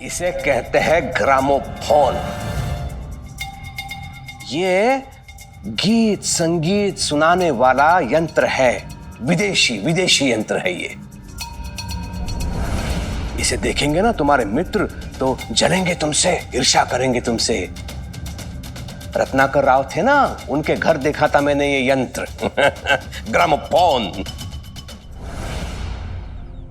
इसे कहते हैं ग्रामोफोन। ये गीत संगीत सुनाने वाला यंत्र है, विदेशी यंत्र है ये। इसे देखेंगे ना तुम्हारे मित्र तो जलेंगे तुमसे, ईर्ष्या करेंगे तुमसे। रत्नाकर राव थे ना, उनके घर देखा था मैंने ये यंत्र ग्रामोफोन।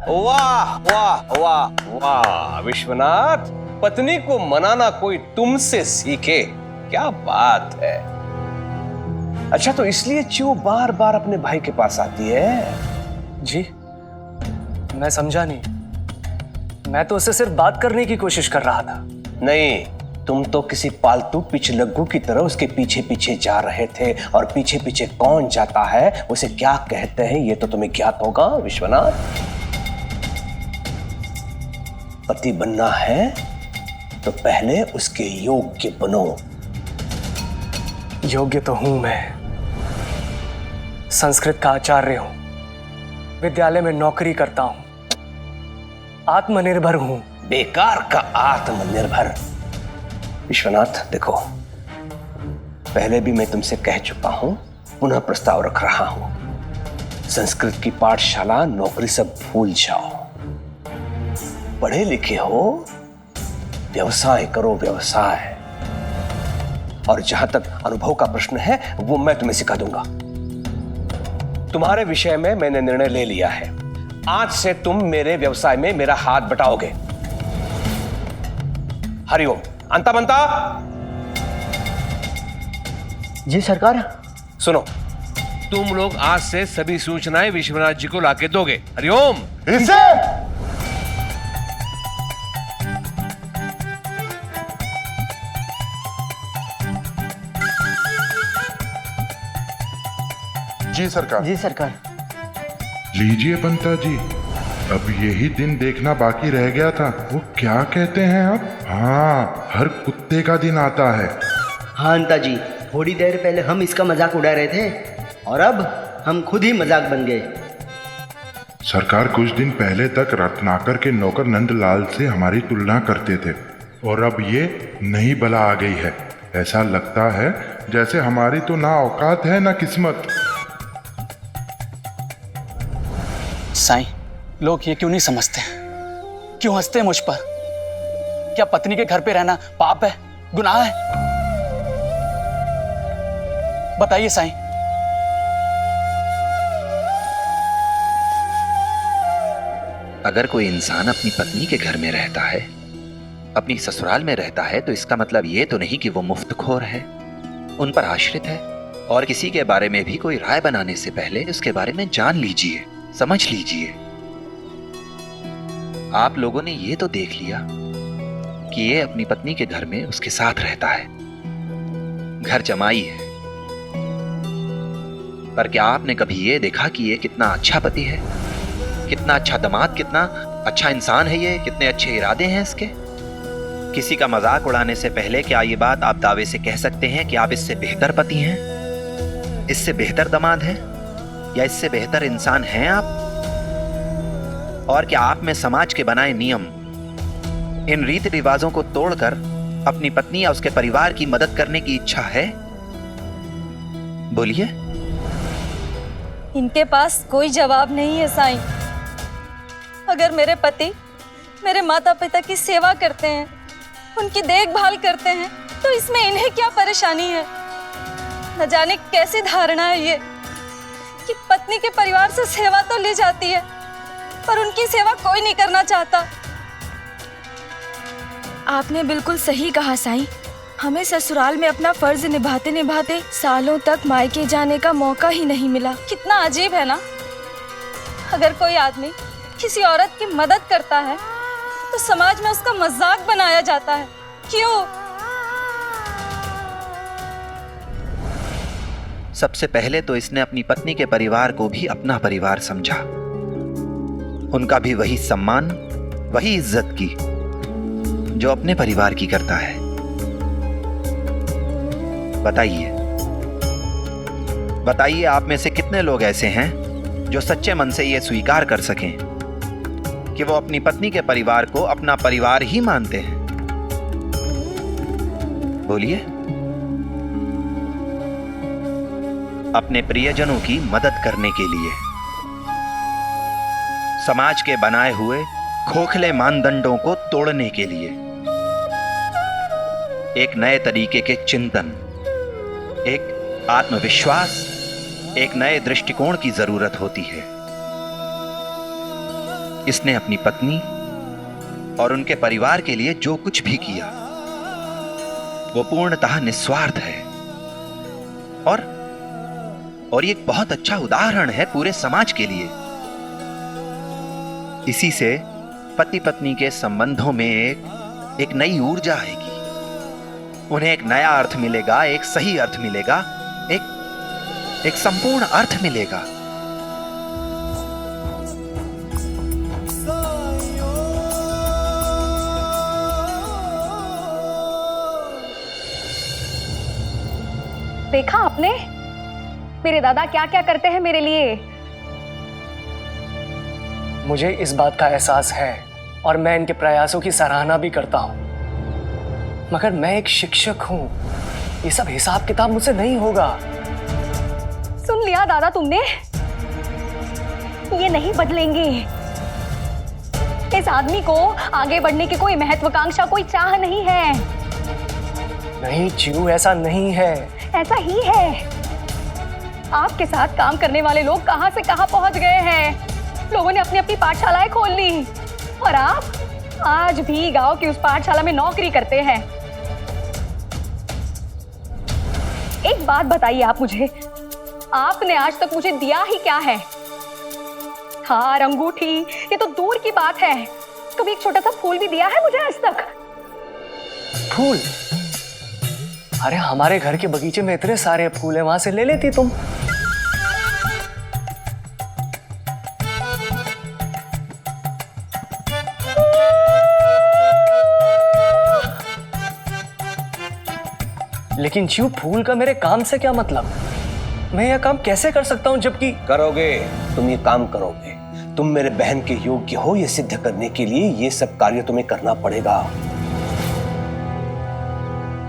वाह वाह वाह वाह विश्वनाथ, पत्नी को मनाना कोई तुमसे सीखे, क्या बात है। अच्छा, तो इसलिए चो बार बार अपने भाई के पास आती है? जी, मैं समझा नहीं। मैं तो उससे सिर्फ बात करने की कोशिश कर रहा था। नहीं, तुम तो किसी पालतू पिछलग्गू की तरह उसके पीछे पीछे जा रहे थे, और पीछे पीछे कौन जाता है उसे क्या कहते हैं ये तो तुम्हें ज्ञात होगा विश्वनाथ। पति बनना है तो पहले उसके योग्य बनो। योग्य तो हूं मैं, संस्कृत का आचार्य हूं, विद्यालय में नौकरी करता हूं, आत्मनिर्भर हूं। बेकार का आत्मनिर्भर। विश्वनाथ देखो, पहले भी मैं तुमसे कह चुका हूं, पुनः प्रस्ताव रख रहा हूं। संस्कृत की पाठशाला नौकरी सब भूल जाओ। पढ़े लिखे हो, व्यवसाय करो, व्यवसाय। और जहां तक अनुभव का प्रश्न है वो मैं तुम्हें सिखा दूंगा। तुम्हारे विषय में मैंने निर्णय ले लिया है। आज से तुम मेरे व्यवसाय में मेरा हाथ बटाओगे। हरिओम। अंता बनता। जी सरकार। सुनो, तुम लोग आज से सभी सूचनाएं विश्वनाथ जी को लाके दोगे। हरिओम। जी सरकार। जी सरकार। लीजिए पंता जी, अब यही दिन देखना बाकी रह गया था। वो क्या कहते हैं अब? हाँ, हर कुत्ते का दिन आता है। हाँ अंता जी, थोड़ी देर पहले हम इसका मजाक उड़ा रहे थे और अब हम खुद ही मजाक बन गए। सरकार, कुछ दिन पहले तक रत्नाकर के नौकर नंदलाल से हमारी तुलना करते थे, और अब ये नई बला आ गई है। ऐसा लगता है जैसे हमारी तो ना औकात है ना किस्मत। साईं, लोग ये क्यों नहीं समझते? क्यों हंसते हैं मुझ पर? क्या पत्नी के घर पे रहना पाप है, गुनाह है? बताइए साईं। अगर कोई इंसान अपनी पत्नी के घर में रहता है, अपनी ससुराल में रहता है, तो इसका मतलब ये तो नहीं कि वो मुफ्तखोर है, उन पर आश्रित है। और किसी के बारे में भी कोई राय बनाने से पहले उसके बारे में जान लीजिए, समझ लीजिए। आप लोगों ने ये तो देख लिया कि ये अपनी पत्नी के घर में उसके साथ रहता है, घर जमाई है, पर क्या आपने कभी ये देखा कि ये कितना अच्छा पति है, कितना अच्छा दामाद, कितना अच्छा इंसान है ये, कितने अच्छे इरादे हैं इसके? किसी का मजाक उड़ाने से पहले क्या ये बात आप दावे से कह सकते हैं कि आप इससे बेहतर पति हैं, इससे बेहतर दामाद हैं, या इससे बेहतर इंसान हैं आप? और क्या आप में समाज के बनाए नियम, इन रीति रिवाजों को तोड़कर अपनी पत्नी या उसके परिवार की मदद करने की इच्छा है? बोलिए। इनके पास कोई जवाब नहीं है साईं। अगर मेरे पति मेरे माता पिता की सेवा करते हैं, उनकी देखभाल करते हैं, तो इसमें इन्हें क्या परेशानी है? न जाने कैसी धारणा है ये कि पत्नी के परिवार से सेवा तो ली जाती है, पर उनकी सेवा कोई नहीं करना चाहता। आपने बिल्कुल सही कहा साईं। हमें ससुराल में अपना फर्ज निभाते निभाते सालों तक मायके जाने का मौका ही नहीं मिला। कितना अजीब है ना। अगर कोई आदमी किसी औरत की मदद करता है तो समाज में उसका मजाक बनाया जाता है। क्यों? सबसे पहले तो इसने अपनी पत्नी के परिवार को भी अपना परिवार समझा, उनका भी वही सम्मान, वही इज्जत की जो अपने परिवार की करता है। बताइए, बताइए आप में से कितने लोग ऐसे हैं जो सच्चे मन से यह स्वीकार कर सकें कि वो अपनी पत्नी के परिवार को अपना परिवार ही मानते हैं? बोलिए। अपने प्रियजनों की मदद करने के लिए, समाज के बनाए हुए खोखले मानदंडों को तोड़ने के लिए एक नए तरीके के चिंतन, एक आत्मविश्वास, एक नए दृष्टिकोण की जरूरत होती है। इसने अपनी पत्नी और उनके परिवार के लिए जो कुछ भी किया वो पूर्णतः निस्वार्थ है और ये एक बहुत अच्छा उदाहरण है पूरे समाज के लिए। इसी से पति पत्नी के संबंधों में एक नई ऊर्जा आएगी, उन्हें एक नया अर्थ मिलेगा, एक सही अर्थ मिलेगा, एक संपूर्ण अर्थ मिलेगा। देखा आपने मेरे दादा क्या क्या करते हैं मेरे लिए। मुझे इस बात का एहसास है और मैं इनके प्रयासों की सराहना भी करता हूं, मगर मैं एक शिक्षक हूं, ये सब हिसाब किताब मुझसे नहीं होगा। सुन लिया दादा तुमने, ये नहीं बदलेंगे। इस आदमी को आगे बढ़ने की कोई महत्वाकांक्षा, कोई चाह नहीं है। नहीं चिरू, ऐसा नहीं है। ऐसा ही है। आपके साथ काम करने वाले लोग कहां से कहां पहुंच गए हैं। लोगों ने अपनी अपनी पाठशालाएं खोल ली और आप आज भी गांव की उस पाठशाला में नौकरी करते हैं। एक बात बताइए आप मुझे, आपने आज तक मुझे दिया ही क्या है? हार, अंगूठी, ये तो दूर की बात है। कभी एक छोटा सा फूल भी दिया है मुझे आज तक? फूल? अरे हमारे घर के बगीचे में इतने सारे फूल हैं, वहां से ले लेती तुम। लेकिन जीव, फूल का मेरे काम से क्या मतलब? मैं यह काम कैसे कर सकता हूं जबकि करोगे, तुम ये काम करोगे। तुम मेरे बहन के योग्य हो ये सिद्ध करने के लिए ये सब कार्य तुम्हें करना पड़ेगा।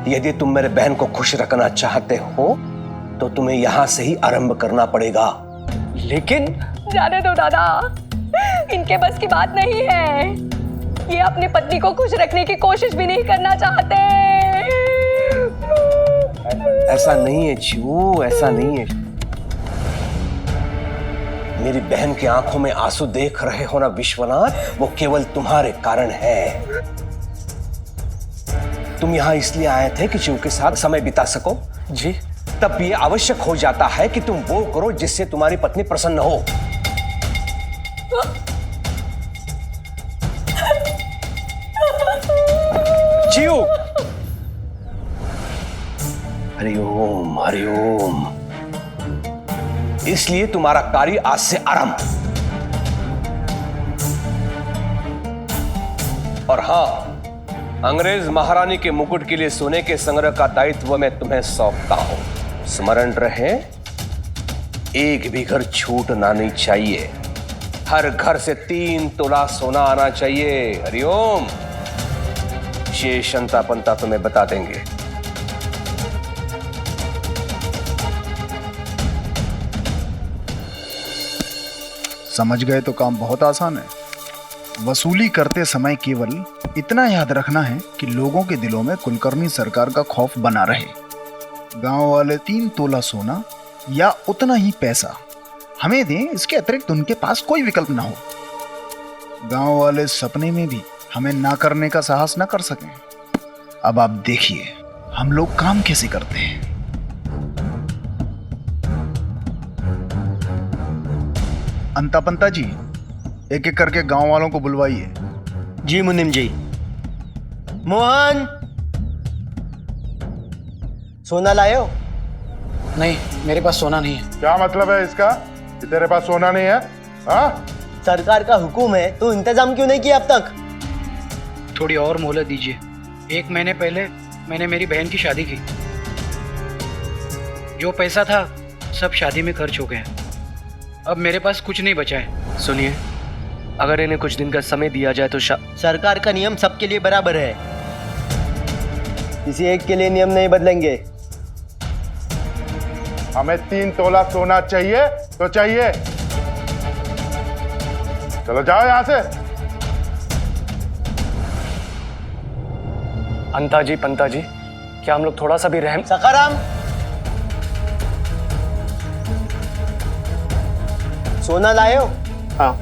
यदि तुम मेरे बहन को खुश रखना चाहते हो तो तुम्हें यहां से ही आरंभ करना पड़ेगा। लेकिन जाने दो दादा, इनके बस की बात नहीं है। ये अपनी पत्नी को खुश रखने की कोशिश भी नहीं करना चाहते। ऐसा नहीं है जीवू, ऐसा नहीं है। मेरी बहन की आंखों में आंसू देख रहे हो ना विश्वनाथ, वो केवल तुम्हारे कारण है। तुम यहां इसलिए आए थे कि शिव के साथ समय बिता सको। जी, तब ये आवश्यक हो जाता है कि तुम वो करो जिससे तुम्हारी पत्नी प्रसन्न हो। जीव, हरिओम हरिओम। इसलिए तुम्हारा कार्य आज से आरंभ। और हां, अंग्रेज महारानी के मुकुट के लिए सोने के संग्रह का दायित्व मैं तुम्हें सौंपता हूं। स्मरण रहे, एक भी घर छूटना नहीं चाहिए। हर घर से 3 तोला सोना आना चाहिए। हरिओम। शेष अंता पंता तुम्हें बता देंगे। समझ गए तो काम बहुत आसान है। वसूली करते समय केवल इतना याद रखना है कि लोगों के दिलों में कुलकर्णी सरकार का खौफ बना रहे। गांव वाले 3 तोला सोना या उतना ही पैसा हमें दें, इसके अतिरिक्त उनके पास कोई विकल्प ना हो। गांव वाले सपने में भी हमें ना करने का साहस ना कर सकें। अब आप देखिए हम लोग काम कैसे करते हैं। अंतापंता जी, एक एक करके गांव वालों को बुलवाइए। जी मुनिम जी। मोहन, सोना लाए हो? नहीं, मेरे पास सोना नहीं है। क्या मतलब है इसका कि तेरे पास सोना नहीं है? हाँ? सरकार का हुक्म है तो इंतजाम क्यों नहीं किया अब तक? थोड़ी और मोहलत दीजिए। 1 महीने पहले मैंने मेरी बहन की शादी की। जो पैसा था सब शादी में खर्च हो गया। अब मेरे पास कुछ नहीं बचा है। सुनिए, अगर इन्हें कुछ दिन का समय दिया जाए तो सरकार का नियम सबके लिए बराबर है, किसी एक के लिए नियम नहीं बदलेंगे। हमें 3 तोला सोना चाहिए तो चाहिए। चलो जाओ यहां से। अंता जी, पंता जी, क्या हम लोग थोड़ा सा भी रहम। सखाराम, सोना लाए हो? हाँ।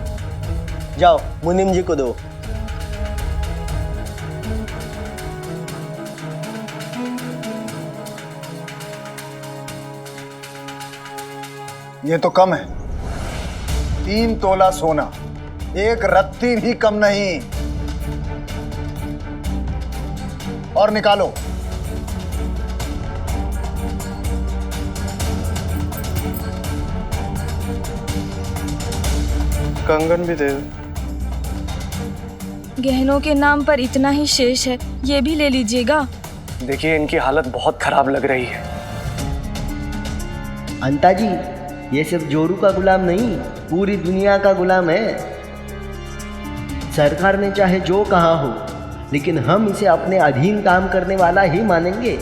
जाओ मुनीम जी को दो। ये तो कम है। 3 तोला सोना, 1 रत्ती भी कम नहीं। और निकालो। कंगन भी दे दो। गहनों के नाम पर इतना ही शेष है, ये भी ले लीजिएगा। देखिए इनकी हालत बहुत खराब लग रही है। अंता जी, ये सिर्फ जोरू का गुलाम नहीं, पूरी दुनिया का गुलाम है। सरकार ने चाहे जो कहा हो, लेकिन हम इसे अपने अधीन काम करने वाला ही मानेंगे।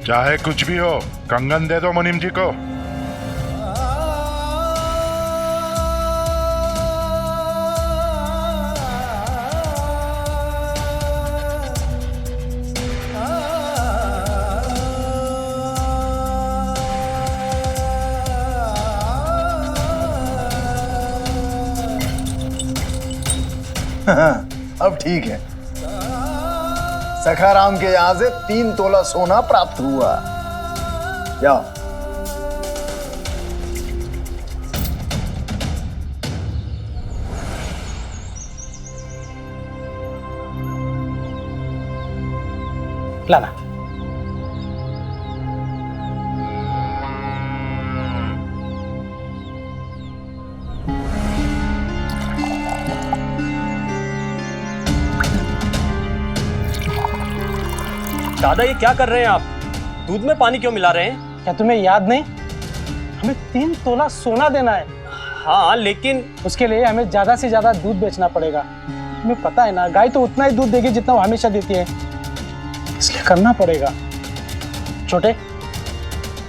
चाहे कुछ भी हो, कंगन दे दो मुनीम जी को। अब ठीक है। सखाराम के यहां से 3 तोला सोना प्राप्त हुआ। जाओ। लाना। दादा ये क्या कर रहे हैं आप? दूध में पानी क्यों मिला रहे हैं? क्या तुम्हें याद नहीं, हमें 3 तोला सोना देना है। हाँ लेकिन उसके लिए हमें ज्यादा से ज्यादा दूध बेचना पड़ेगा। तुम्हें पता है ना, गाय तो उतना ही दूध देगी जितना वो हमेशा देती है, इसलिए करना पड़ेगा। छोटे,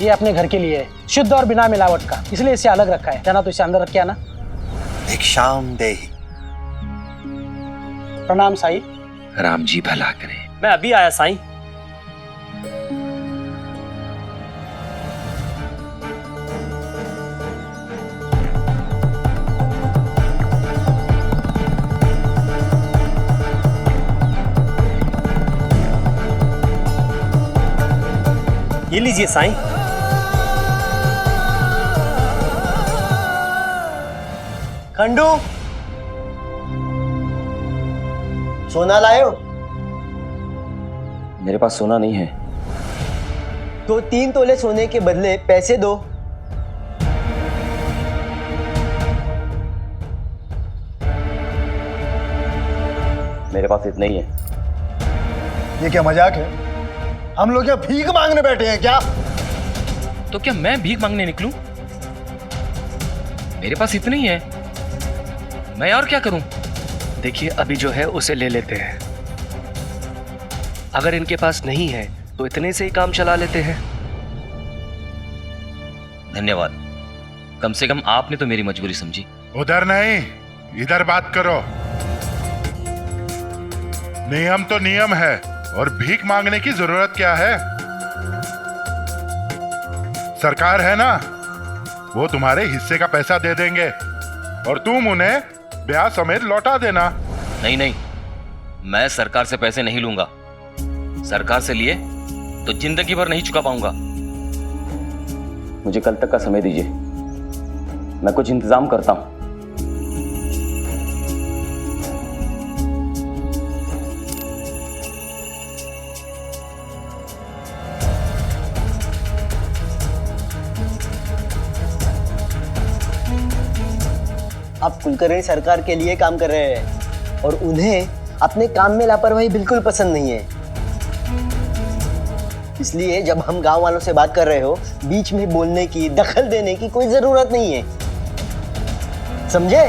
ये अपने घर के लिए है, शुद्ध और बिना मिलावट का, इसलिए इसे अलग रखा है। जाना तो इसे अंदर रख के आना। भिक्षाम देहि। प्रणाम साईं। राम जी भला करे। मैं अभी आया साईं। ये लीजिए साईं। खंडू, सोना लाए हो? मेरे पास सोना नहीं है। तो 3 तोले सोने के बदले पैसे दो। मेरे पास इतना ही है। ये क्या मजाक है? हम लोग क्या भीख मांगने बैठे हैं क्या? तो क्या मैं भीख मांगने निकलूं? मेरे पास इतने ही है, मैं और क्या करूं? देखिए अभी जो है उसे ले लेते हैं। अगर इनके पास नहीं है तो इतने से ही काम चला लेते हैं। धन्यवाद, कम से कम आपने तो मेरी मजबूरी समझी। उधर नहीं, इधर बात करो। नियम तो नियम है, और भीख मांगने की जरूरत क्या है? सरकार है ना, वो तुम्हारे हिस्से का पैसा दे देंगे और तुम उन्हें ब्याज समेत लौटा देना। नहीं नहीं, मैं सरकार से पैसे नहीं लूंगा। सरकार से लिए तो जिंदगी भर नहीं चुका पाऊंगा। मुझे कल तक का समय दीजिए, मैं कुछ इंतजाम करता हूं। आप कुलकर्णी सरकार के लिए काम कर रहे हैं और उन्हें अपने काम में लापरवाही बिल्कुल पसंद नहीं है। इसलिए जब हम गांव वालों से बात कर रहे हो, बीच में बोलने की, दखल देने की कोई जरूरत नहीं है। समझे?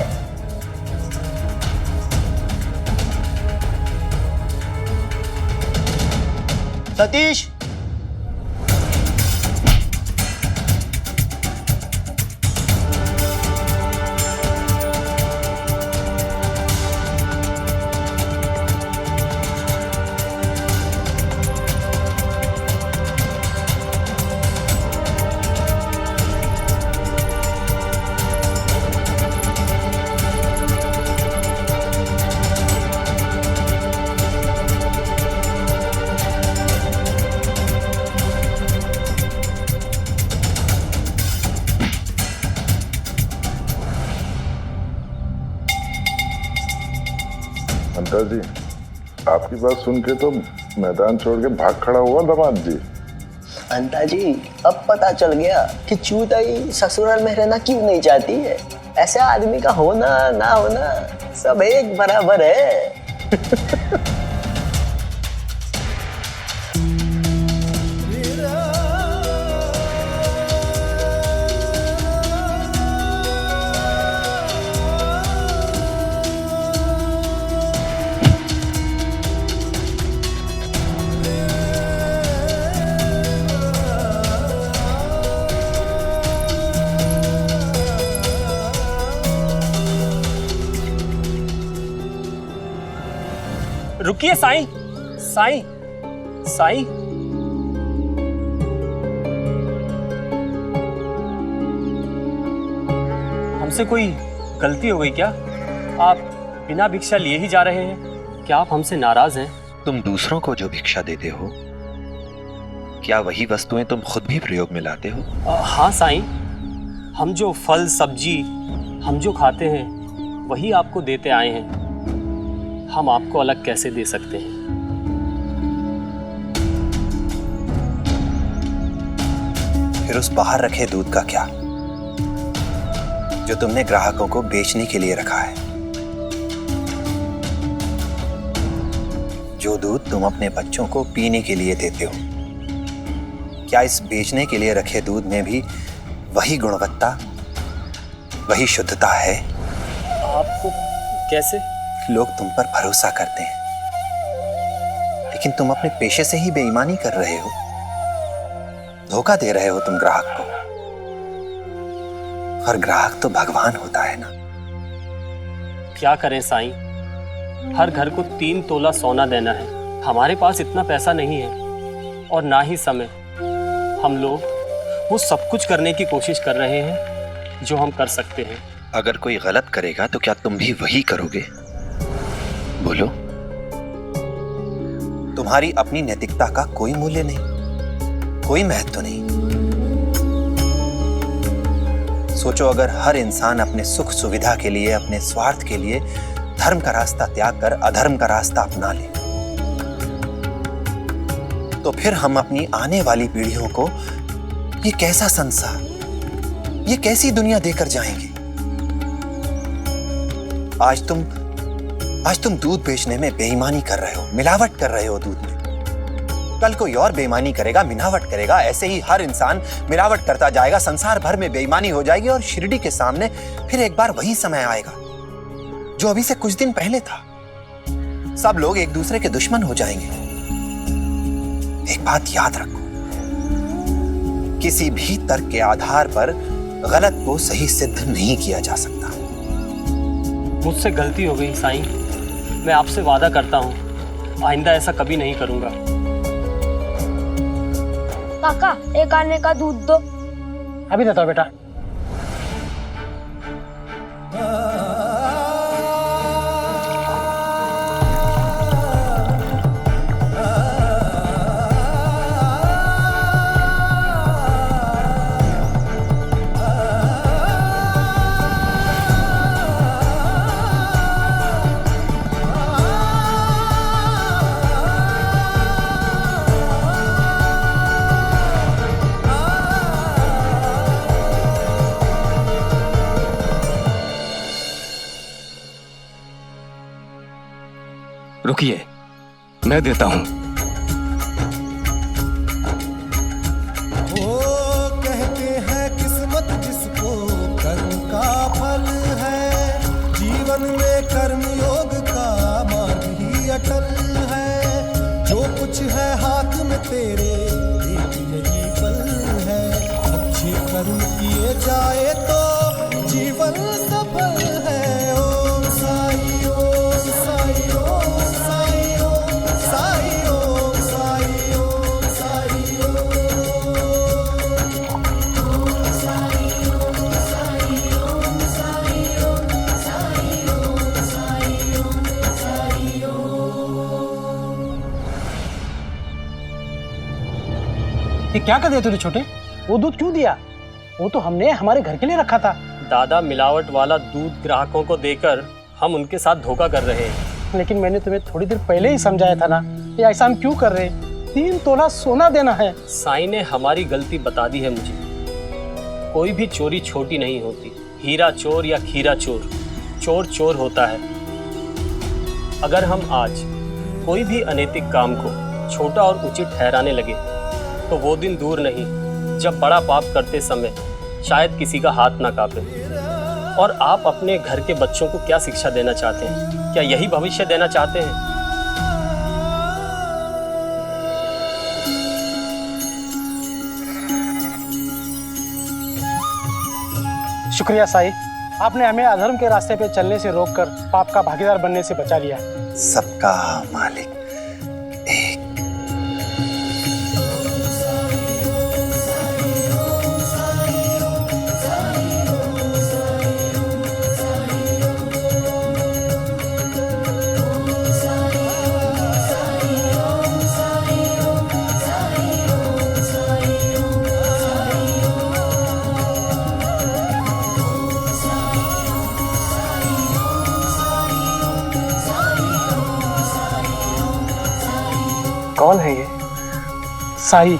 सतीश, अंता जी, आपकी बात सुन के तो मैदान छोड़ के भाग खड़ा हुआ दामाद जी। अंता जी, अब पता चल गया कि चूताई ससुराल में रहना क्यों नहीं चाहती है। ऐसे आदमी का होना ना होना सब एक बराबर है। रुकिए साईं, साईं, साईं। हमसे कोई गलती हो गई क्या? आप बिना भिक्षा लिए ही जा रहे हैं। क्या आप हमसे नाराज हैं? तुम दूसरों को जो भिक्षा देते हो, क्या वही वस्तुएं तुम खुद भी प्रयोग में लाते हो? हाँ साईं, हम जो फल सब्जी हम जो खाते हैं वही आपको देते आए हैं। हम आपको अलग कैसे दे सकते हैं? फिर उस बाहर रखे दूध का क्या, जो तुमने ग्राहकों को बेचने के लिए रखा है? जो दूध तुम अपने बच्चों को पीने के लिए देते हो, क्या इस बेचने के लिए रखे दूध में भी वही गुणवत्ता, वही शुद्धता है? आपको कैसे? लोग तुम पर भरोसा करते हैं, लेकिन तुम अपने पेशे से ही बेईमानी कर रहे हो, धोखा दे रहे हो तुम ग्राहक को। और ग्राहक तो भगवान होता है ना। क्या करें साईं, हर घर को 3 तोला सोना देना है। हमारे पास इतना पैसा नहीं है और ना ही समय। हम लोग वो सब कुछ करने की कोशिश कर रहे हैं जो हम कर सकते हैं। अगर कोई गलत करेगा तो क्या तुम भी वही करोगे? बोलो। तुम्हारी अपनी नैतिकता का कोई मूल्य नहीं, कोई महत्व नहीं। सोचो, अगर हर इंसान अपने सुख सुविधा के लिए, अपने स्वार्थ के लिए धर्म का रास्ता त्याग कर अधर्म का रास्ता अपना ले, तो फिर हम अपनी आने वाली पीढ़ियों को ये कैसा संसार, ये कैसी दुनिया देकर जाएंगे? आज तुम दूध बेचने में बेईमानी कर रहे हो, मिलावट कर रहे हो दूध में। कल कोई और बेईमानी करेगा, मिलावट करेगा। ऐसे ही हर इंसान मिलावट करता जाएगा, संसार भर में बेईमानी हो जाएगी और शिरडी के सामने फिर एक बार वही समय आएगा जो अभी से कुछ दिन पहले था। सब लोग एक दूसरे के दुश्मन हो जाएंगे। एक बात याद रखो, किसी भी तर्क के आधार पर गलत को सही सिद्ध नहीं किया जा सकता। मुझसे गलती हो गई साईं, मैं आपसे वादा करता हूँ आइंदा ऐसा कभी नहीं करूंगा। काका, एक आने का दूध दो। अभी देता हूँ बेटा। रुकिए, मैं देता हूं। वो कहते हैं किस्मत जिसको कर्म का फल है। है हाथ में तेरे, एक यही पल है, अच्छे कर्म किए जाए तो जीवन सफल है। ओम साई ओम साई ओम साई ओम साई ओम साई ओम साई ये क्या कर दिया तूने छोटे? वो दूध क्यों दिया? वो तो हमने हमारे घर के लिए रखा था। दादा, मिलावट वाला दूध ग्राहकों को देकर हम उनके साथ धोखा कर रहे हैं। लेकिन मैंने तुम्हें थोड़ी देर पहले ही समझाया था ना, ये ऐसा हम क्यों कर रहे? 3 तोला सोना देना है। साईं ने हमारी गलती बता दी है मुझे। कोई भी चोरी छोटी नहीं होती। हीरा चोर या खीरा चोर, चोर चोर होता है। अगर हम आज कोई भी अनैतिक काम को छोटा और उचित ठहराने लगे तो वो दिन दूर नहीं जब बड़ा पाप करते समय शायद किसी का हाथ ना कांपे। और आप अपने घर के बच्चों को क्या शिक्षा देना चाहते हैं? क्या यही भविष्य देना चाहते हैं? शुक्रिया साईं, आपने हमें अधर्म के रास्ते पे चलने से रोककर पाप का भागीदार बनने से बचा लिया। सबका मालिक एक। कौन है ये? साई।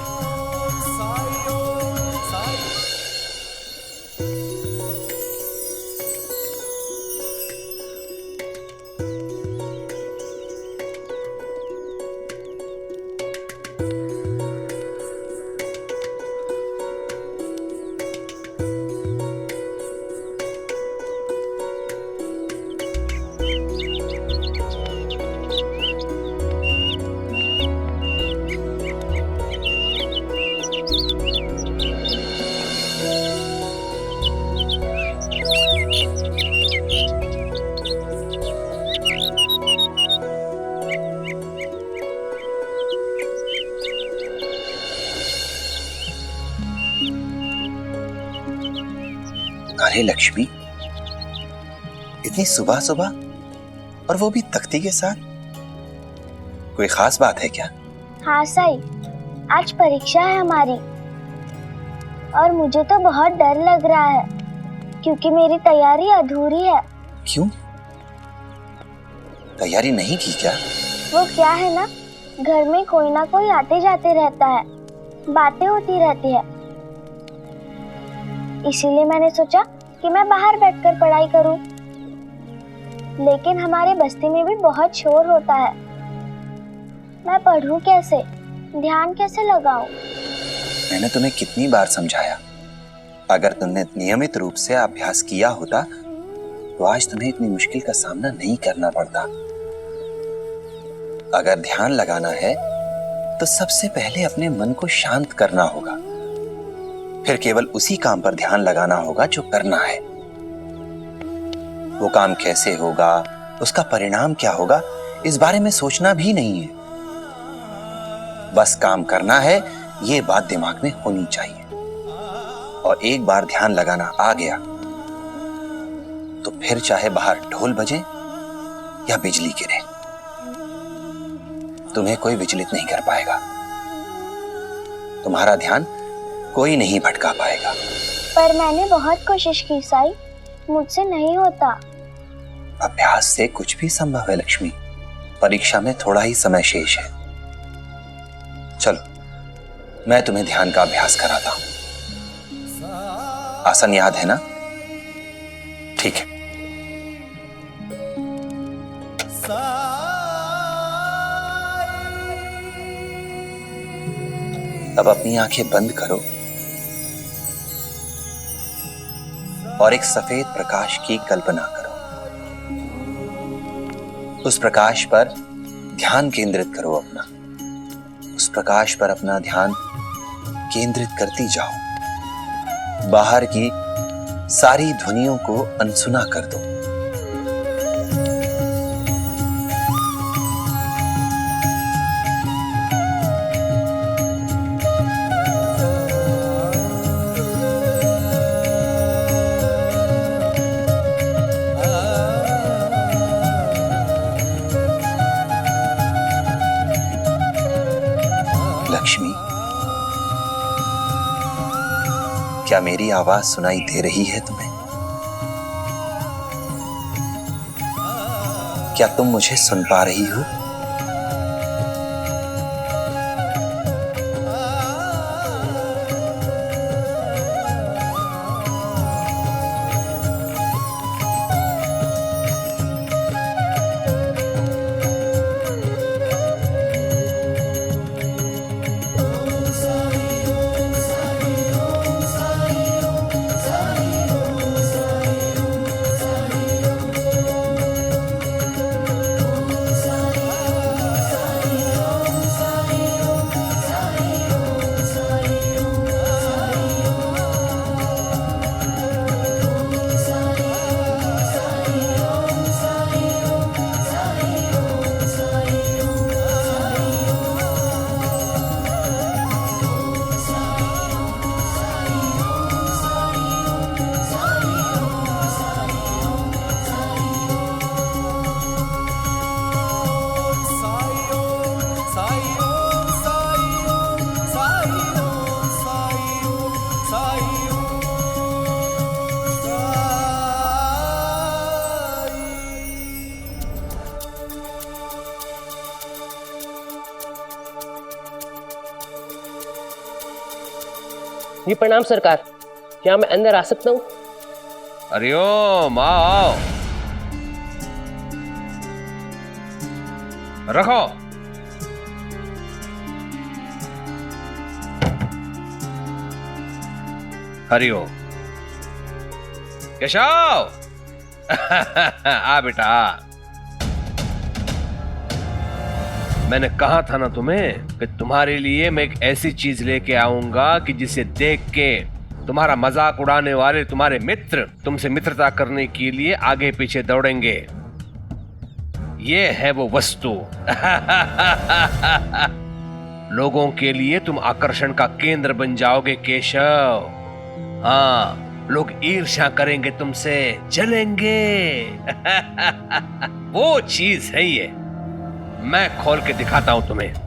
अरे लक्ष्मी, इतनी सुबह सुबह और वो भी तख्ती के साथ, कोई खास बात है क्या? हाँ साई, आज परीक्षा है हमारी और मुझे तो बहुत डर लग रहा है क्योंकि मेरी तैयारी अधूरी है। क्यों? तैयारी नहीं की क्या? वो क्या है ना, घर में कोई ना कोई आते जाते रहता है, बातें होती रहती है, इसीलिए मैंने सोचा कि मैं बाहर बैठकर पढ़ाई करूं। लेकिन हमारे बस्ती में भी बहुत शोर होता है, मैं पढ़ूं कैसे, ध्यान कैसे लगाऊं? मैंने तुम्हें कितनी बार समझाया, अगर तुमने नियमित रूप से अभ्यास किया होता तो आज तुम्हें इतनी मुश्किल का सामना नहीं करना पड़ता। अगर ध्यान लगाना है तो सबसे पहले अपने मन को शांत करना होगा, फिर केवल उसी काम पर ध्यान लगाना होगा जो करना है। वो काम कैसे होगा, उसका परिणाम क्या होगा, इस बारे में सोचना भी नहीं है। बस काम करना है, ये बात दिमाग में होनी चाहिए। और एक बार ध्यान लगाना आ गया तो फिर चाहे बाहर ढोल बजे या बिजली गिरे, तुम्हें कोई विचलित नहीं कर पाएगा। तुम्हारा ध्यान कोई नहीं भटका पाएगा। पर मैंने बहुत कोशिश की साई, मुझसे नहीं होता। अभ्यास से कुछ भी संभव है लक्ष्मी, परीक्षा में थोड़ा ही समय शेष है। चलो मैं तुम्हें ध्यान का अभ्यास कराता हूं। आसन याद है ना? ठीक है। अब अपनी आंखें बंद करो और एक सफेद प्रकाश की कल्पना करो। उस प्रकाश पर ध्यान केंद्रित करो अपना। प्रकाश पर अपना ध्यान केंद्रित करती जाओ। बाहर की सारी ध्वनियों को अनसुना कर दो। लक्ष्मी, क्या मेरी आवाज सुनाई दे रही है तुम्हें? क्या तुम मुझे सुन पा रही हो? जी प्रणाम सरकार, क्या मैं अंदर आ सकता हूँ? हरिओम, आओ रखो। हरिओम। केशव आ बेटा आ। मैंने कहा था ना तुम्हें कि तुम्हारे लिए मैं एक ऐसी चीज लेके आऊंगा कि जिसे देख के तुम्हारा मजाक उड़ाने वाले तुम्हारे मित्र तुमसे मित्रता करने के लिए आगे पीछे दौड़ेंगे। ये है वो वस्तु। लोगों के लिए तुम आकर्षण का केंद्र बन जाओगे केशव। हाँ, लोग ईर्ष्या करेंगे तुमसे, जलेंगे। वो चीज है ये, मैं खोल के दिखाता हूं तुम्हें।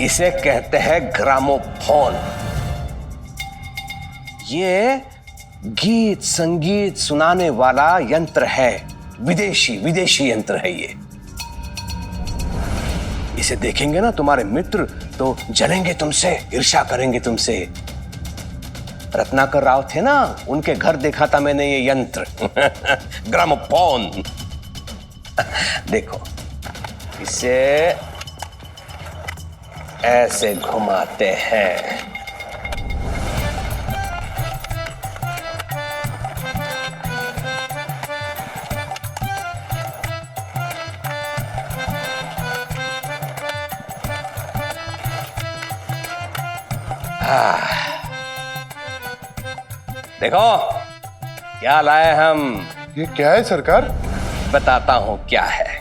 इसे कहते हैं ग्रामोफोन। ये गीत संगीत सुनाने वाला यंत्र है, विदेशी यंत्र है ये। इसे देखेंगे ना तुम्हारे मित्र तो जलेंगे तुमसे, ईर्ष्या करेंगे तुमसे। रत्नाकर राव थे ना, उनके घर देखा था मैंने ये यंत्र। ग्रामोफोन। देखो, इसे ऐसे घुमाते हैं। देखो क्या लाए हम। ये क्या है सरकार? बताता हूं क्या है।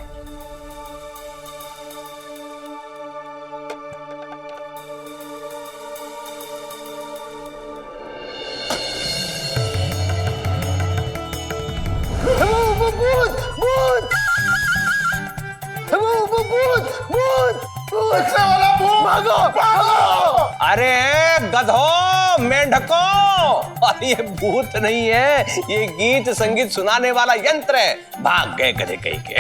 अरे गधों, मेंढकों, और ये भूत नहीं है, ये गीत संगीत सुनाने वाला यंत्र है। भाग गए गधे कहीं के।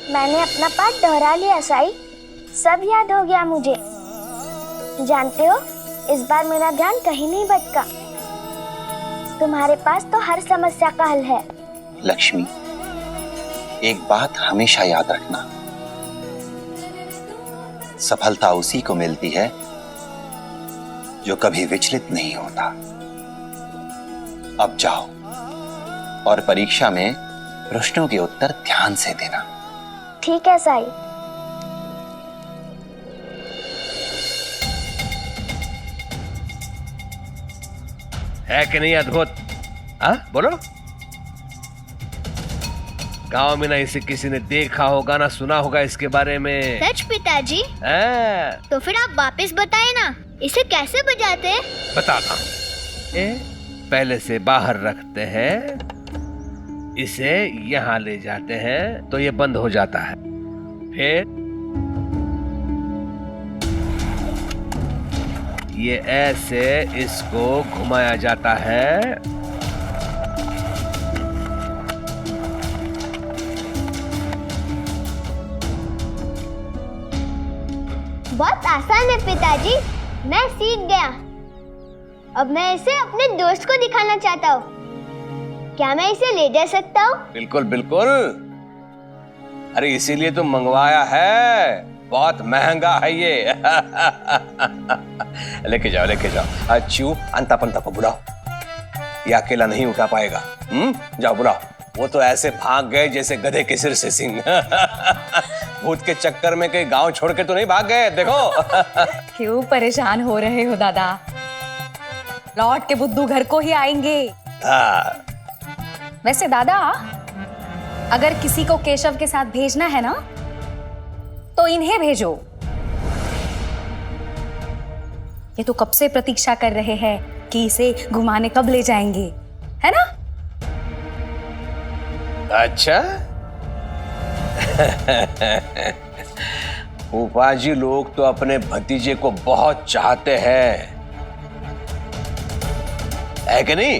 मैंने अपना पाठ दोहरा लिया साई, सब याद हो गया मुझे। जानते हो, इस बार मेरा ध्यान कहीं नहीं भटका। तुम्हारे पास तो हर समस्या का हल है। लक्ष्मी, एक बात हमेशा याद रखना, सफलता उसी को मिलती है जो कभी विचलित नहीं होता। अब जाओ और परीक्षा में प्रश्नों के उत्तर ध्यान से देना। ठीक है साई। है कि नहीं अद्भुत? बोलो। गांव में ना इसे किसी ने देखा होगा ना सुना होगा इसके बारे में। सच पिताजी? तो फिर आप वापस बताए ना, इसे कैसे बजाते हैं? बताता हूँ। पहले से बाहर रखते हैं, इसे यहाँ ले जाते हैं तो ये बंद हो जाता है। फिर ये ऐसे इसको घुमाया जाता है, बहुत आसान है पिताजी, मैं सीख गया। अब मैं इसे अपने दोस्त को दिखाना चाहता हूँ। क्या मैं इसे ले जा सकता हूँ? बिल्कुल बिल्कुल। अरे इसीलिए तो मंगवाया है, बहुत महंगा है ये। लेके जाओ लेके जाओ। अच्छू अंता पंता को बुलाओ, ये अकेला नहीं उठा पाएगा। जाओ बुलाओ। वो तो ऐसे भाग गए जैसे गधे के सिर से सिंह। भूत के चक्कर में कहीं गांव छोड़ के तो नहीं भाग गए, देखो। क्यों परेशान हो रहे हो दादा? लौट के बुद्धू घर को ही आएंगे। वैसे दादा, अगर किसी को केशव के साथ भेजना है ना, तो इन्हें भेजो। ये तो कब से प्रतीक्षा कर रहे हैं कि इसे घुमाने कब ले जाएंगे, है ना? अच्छा। फूफाजी लोग तो अपने भतीजे को बहुत चाहते हैं, है कि नहीं?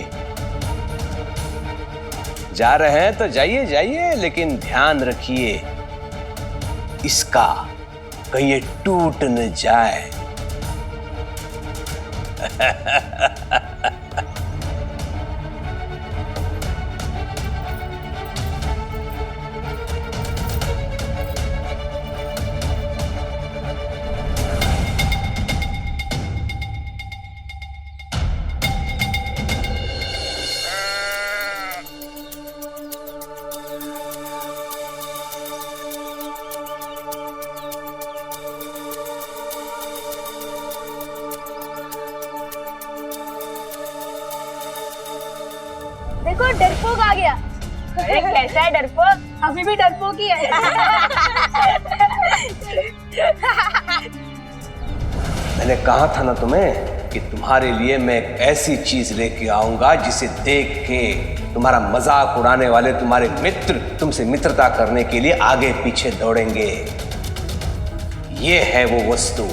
जा रहे हैं तो जाइए जाइए, लेकिन ध्यान रखिए इसका कहीं ये टूट न जाए। देखो डरपोक आ गया। अरे कैसा है डरपोक? अभी भी डरपोक ही है। मैंने कहा था ना तुम्हें कि तुम्हारे लिए मैं एक ऐसी चीज लेके आऊंगा जिसे देख के तुम्हारा मजाक उड़ाने वाले तुम्हारे मित्र तुमसे मित्रता करने के लिए आगे पीछे दौड़ेंगे। ये है वो वस्तु,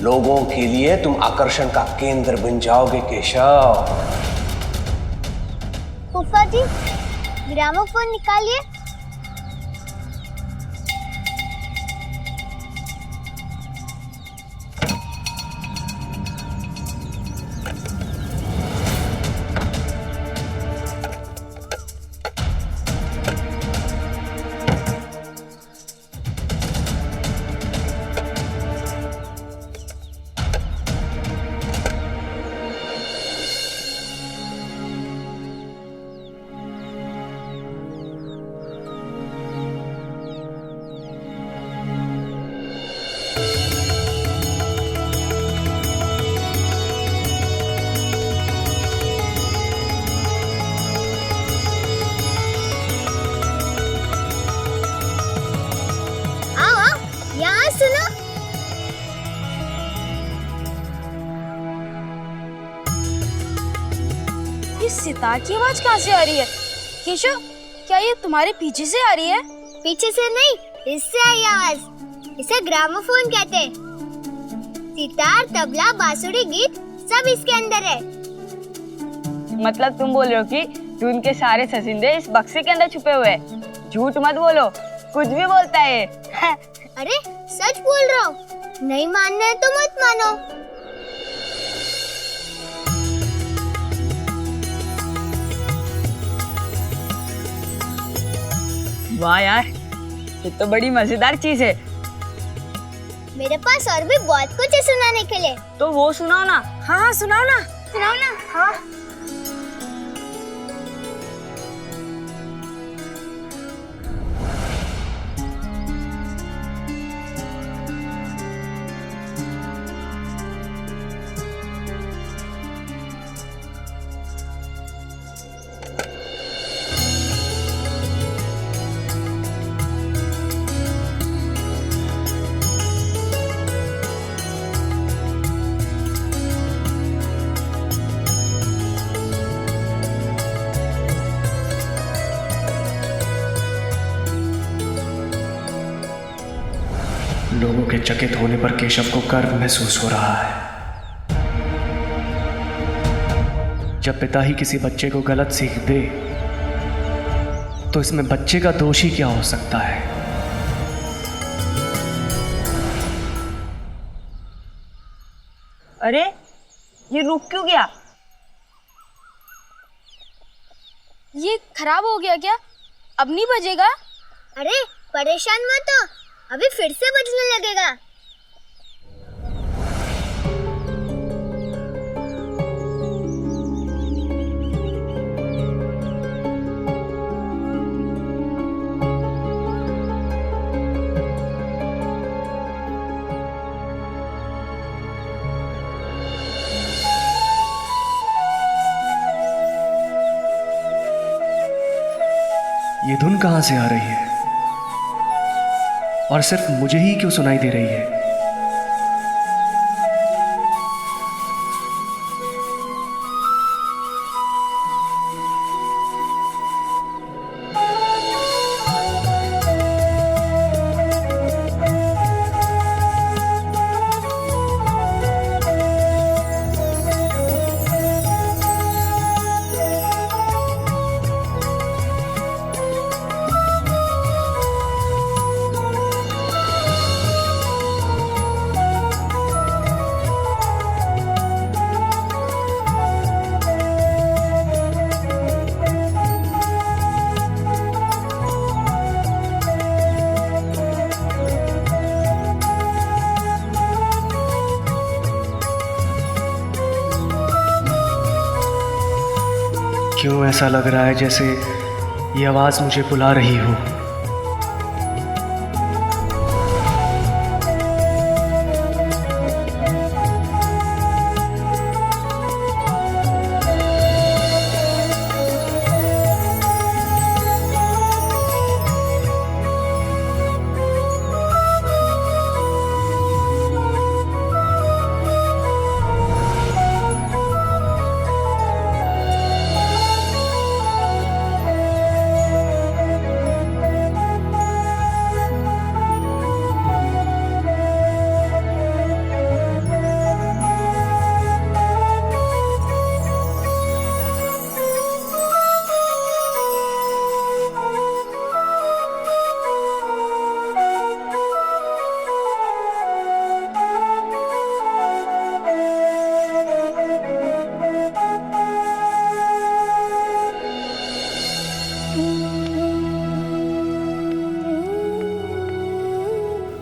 लोगों के लिए तुम आकर्षण का केंद्र बन जाओगे केशव। फूफा जी, ग्रामोफोन निकालिए। सितार की आवाज कहाँ से आ रही है? केशव, क्या ये तुम्हारे पीछे से आ रही है? पीछे से नहीं, इससे आई आवाज। इसे ग्रामोफोन कहते हैं। सितार, तबला, बांसुरी, गीत सब इसके अंदर है। मतलब तुम बोल रहे हो कि धुन के सारे सजिंदे इस बक्से के अंदर छुपे हुए हैं? झूठ मत बोलो, कुछ भी बोलता है ये। अरे सच बोल रहा हूँ, नहीं मानना है तो मत मानो। वाह यार, ये तो बड़ी मजेदार चीज है। मेरे पास और भी बहुत कुछ है सुनाने के लिए। तो वो सुनाओ ना। हाँ हाँ, सुनाओ ना। सुनाओ ना। हाँ। लोगों के चकित होने पर केशव को गर्व महसूस हो रहा है। जब पिता ही किसी बच्चे को गलत सीख दे तो इसमें बच्चे का दोष ही क्या हो सकता है? अरे ये रुक क्यों गया? ये खराब हो गया क्या? अब नहीं बजेगा? अरे परेशान मत हो, अभी फिर से बजने लगेगा। ये धुन कहां से आ रही है और सिर्फ मुझे ही क्यों सुनाई दे रही है? क्यों ऐसा लग रहा है जैसे ये आवाज मुझे बुला रही हो?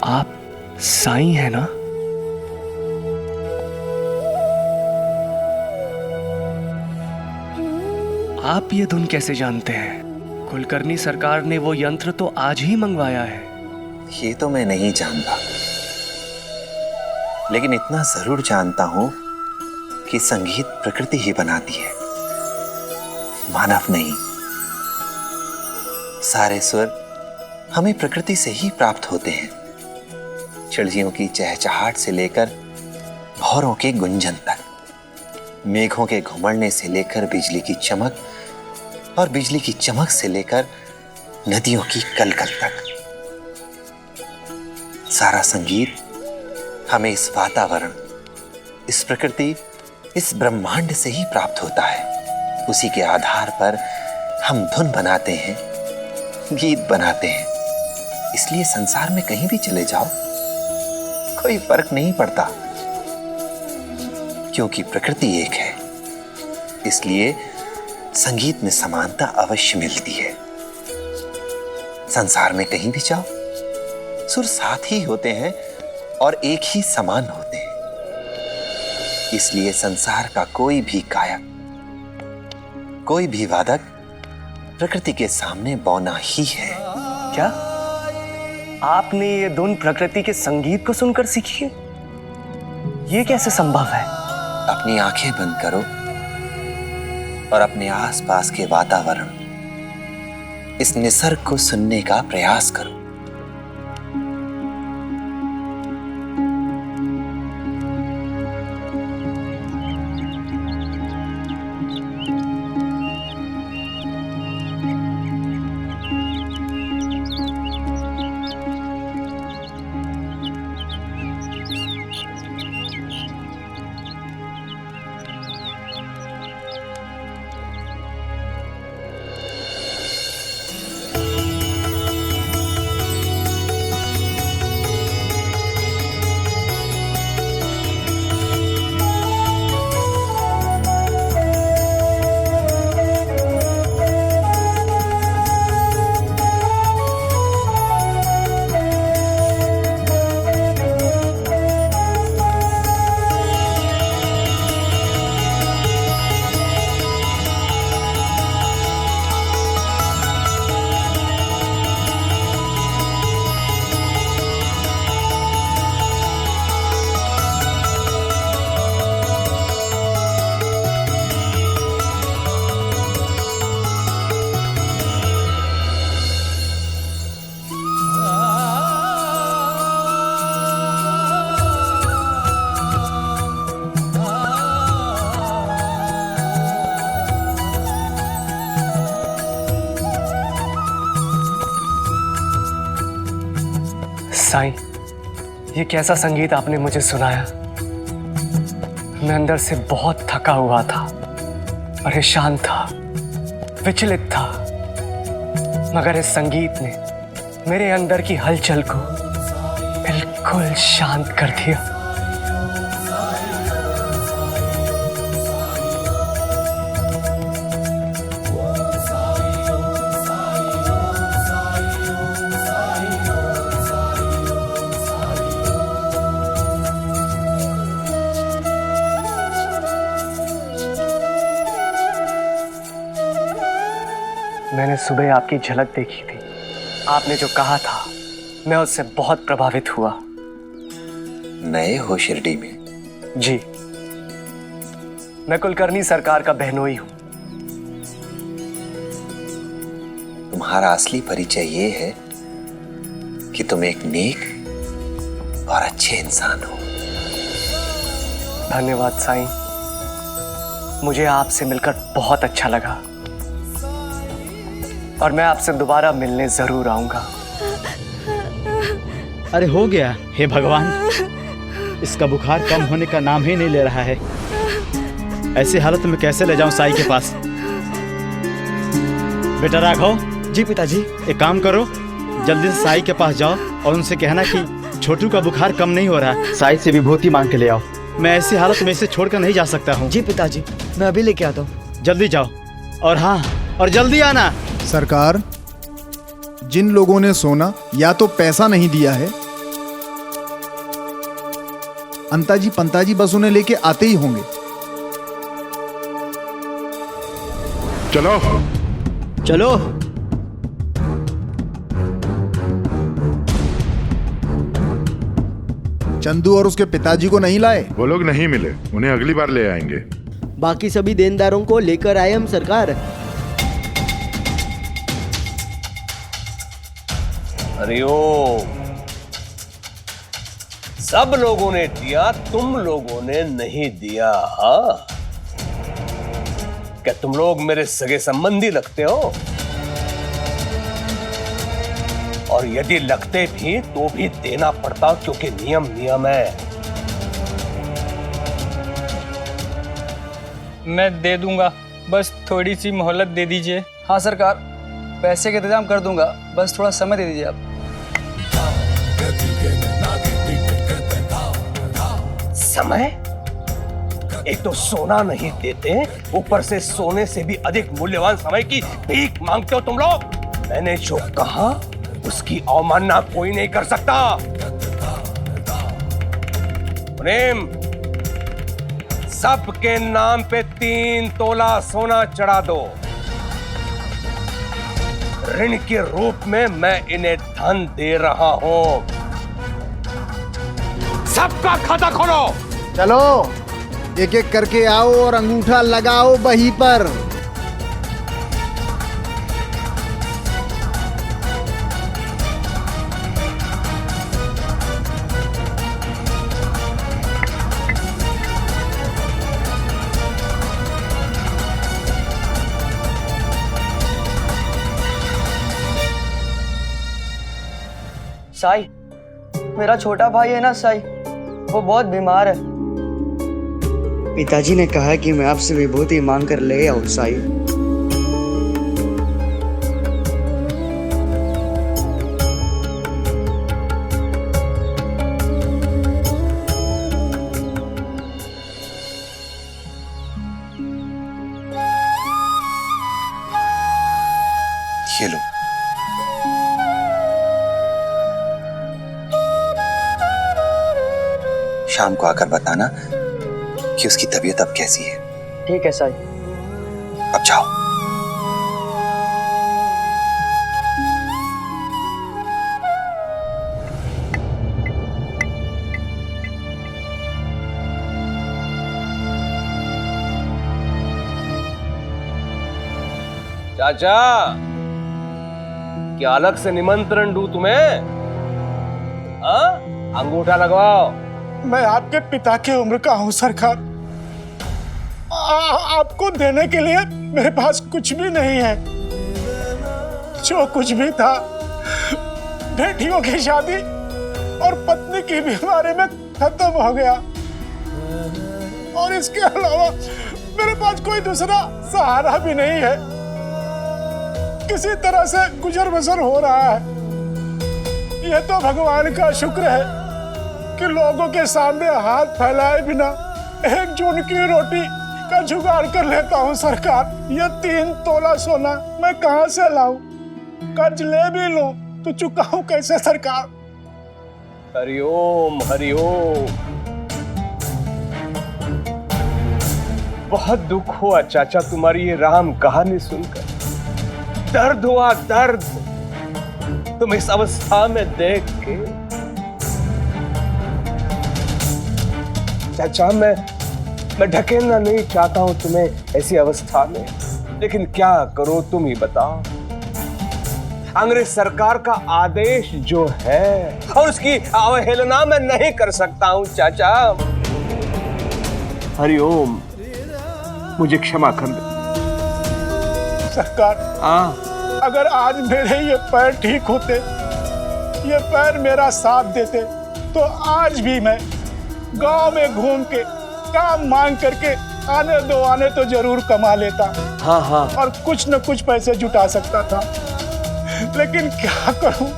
आप साईं है ना? आप ये धुन कैसे जानते हैं? कुलकर्णी सरकार ने वो यंत्र तो आज ही मंगवाया है। ये तो मैं नहीं जानता, लेकिन इतना जरूर जानता हूं कि संगीत प्रकृति ही बनाती है, मानव नहीं। सारे स्वर हमें प्रकृति से ही प्राप्त होते हैं। चिड़ियों की चहचहाट से लेकर भौरों के गुंजन तक, मेघों के घुमड़ने से लेकर बिजली की चमक और बिजली की चमक से लेकर नदियों की कलकल तक सारा संगीत हमें इस वातावरण, इस प्रकृति, इस ब्रह्मांड से ही प्राप्त होता है। उसी के आधार पर हम धुन बनाते हैं, गीत बनाते हैं। इसलिए संसार में कहीं भी चले जाओ, कोई फर्क नहीं पड़ता, क्योंकि प्रकृति एक है। इसलिए संगीत में समानता अवश्य मिलती है। संसार में कहीं भी जाओ, सुर साथ ही होते हैं और एक ही समान होते हैं। इसलिए संसार का कोई भी गायक, कोई भी वादक प्रकृति के सामने बौना ही है। क्या आपने ये धुन प्रकृति के संगीत को सुनकर सीखी है? ये कैसे संभव है? अपनी आंखें बंद करो और अपने आसपास के वातावरण, इस निसर्ग को सुनने का प्रयास करो। साईं, ये कैसा संगीत आपने मुझे सुनाया। मैं अंदर से बहुत थका हुआ था, परेशान था, विचलित था, मगर इस संगीत ने मेरे अंदर की हलचल को बिल्कुल शांत कर दिया। मैंने सुबह आपकी झलक देखी थी। आपने जो कहा था, मैं उससे बहुत प्रभावित हुआ। नए हो शिरडी में? जी, मैं कुलकर्णी सरकार का बहनोई हूं। तुम्हारा असली परिचय ये है कि तुम एक नेक और अच्छे इंसान हो। धन्यवाद साईं, मुझे आपसे मिलकर बहुत अच्छा लगा और मैं आपसे दोबारा मिलने जरूर आऊंगा। अरे हो गया, हे भगवान, इसका बुखार कम होने का नाम ही नहीं ले रहा है। ऐसी हालत में कैसे ले जाऊं साईं के पास? बेटा राघव। जी पिताजी। एक काम करो, जल्दी से साईं के पास जाओ और उनसे कहना कि छोटू का बुखार कम नहीं हो रहा। साईं से विभूति मांग के ले आओ। मैं ऐसी हालत में इसे छोड़कर नहीं जा सकता हूँ। जी पिताजी, मैं अभी लेके आता हूँ। जल्दी जाओ और हाँ, और जल्दी आना। सरकार, जिन लोगों ने सोना या तो पैसा नहीं दिया है, अंताजी पंताजी बस उन्हें लेके आते ही होंगे। चलो चलो। चंदू और उसके पिताजी को नहीं लाए? वो लोग नहीं मिले, उन्हें अगली बार ले आएंगे। बाकी सभी देनदारों को लेकर आए हम सरकार। हरिओम। सब लोगों ने दिया, तुम लोगों ने नहीं दिया। हाँ, क्या तुम लोग मेरे सगे संबंधी लगते हो? और यदि लगते भी तो भी देना पड़ता, क्योंकि नियम नियम है। मैं दे दूंगा, बस थोड़ी सी मोहलत दे दीजिए। हाँ सरकार, पैसे का इंतजाम कर दूंगा, बस थोड़ा समय दे दीजिए आप। समय? एक तो सोना नहीं देते, ऊपर से सोने से भी अधिक मूल्यवान समय की भीख मांगते हो तुम लोग। मैंने जो कहा उसकी अवमानना कोई नहीं कर सकता। प्रेम, सबके नाम पे 3 तोला सोना चढ़ा दो। ऋण के रूप में मैं इन्हें धन दे रहा हूं। सबका खाता खोलो। चलो एक एक करके आओ और अंगूठा लगाओ बही पर। साई, मेरा छोटा भाई है ना साई, वो बहुत बीमार है। पिताजी ने कहा कि मैं आपसे विभूति मांग कर ले आऊं साई। ये लो। शाम को आकर बताना कि उसकी तबीयत अब कैसी है। ठीक है साई। अब जाओ। चाचा, क्या अलग से निमंत्रण दूं तुम्हें? हाँ? अंगूठा लगवाओ। मैं आपके पिता की उम्र का हूं सरकार। आपको देने के लिए मेरे पास कुछ भी नहीं है। जो कुछ भी था बेटियों की शादी और पत्नी की बीमारी में खत्म हो गया, और इसके अलावा मेरे पास कोई दूसरा सहारा भी नहीं है। किसी तरह से गुजर बसर हो रहा है। यह तो भगवान का शुक्र है कि लोगों के सामने हाथ फैलाए बिना एक जून की रोटी का जुगाड़ कर लेता हूँ सरकार। यह 3 तोला सोना मैं कहाँ से लाऊं? कर्ज ले भी लूं तो चुकाऊं कैसे सरकार? हरिओम हरिओम। बहुत दुख हुआ चाचा तुम्हारी ये राम कहानी सुनकर। दर्द हुआ दर्द, तुम इस अवस्था में देख के। चाचा, मैं ढकेलना नहीं चाहता हूं तुम्हें ऐसी अवस्था में, लेकिन क्या करो तुम ही बताओ। अंग्रेज सरकार का आदेश जो है और उसकी अवहेलना मैं नहीं कर सकता हूं चाचा। हरिओम, मुझे क्षमा कर दे सरकार। अगर आज मेरे ये पैर ठीक होते, ये पैर मेरा साथ देते, तो आज भी मैं गांव में घूम के काम मांग करके आने दो आने तो जरूर कमा लेता। हाँ हाँ। और कुछ न कुछ पैसे जुटा सकता था। लेकिन क्या करूं,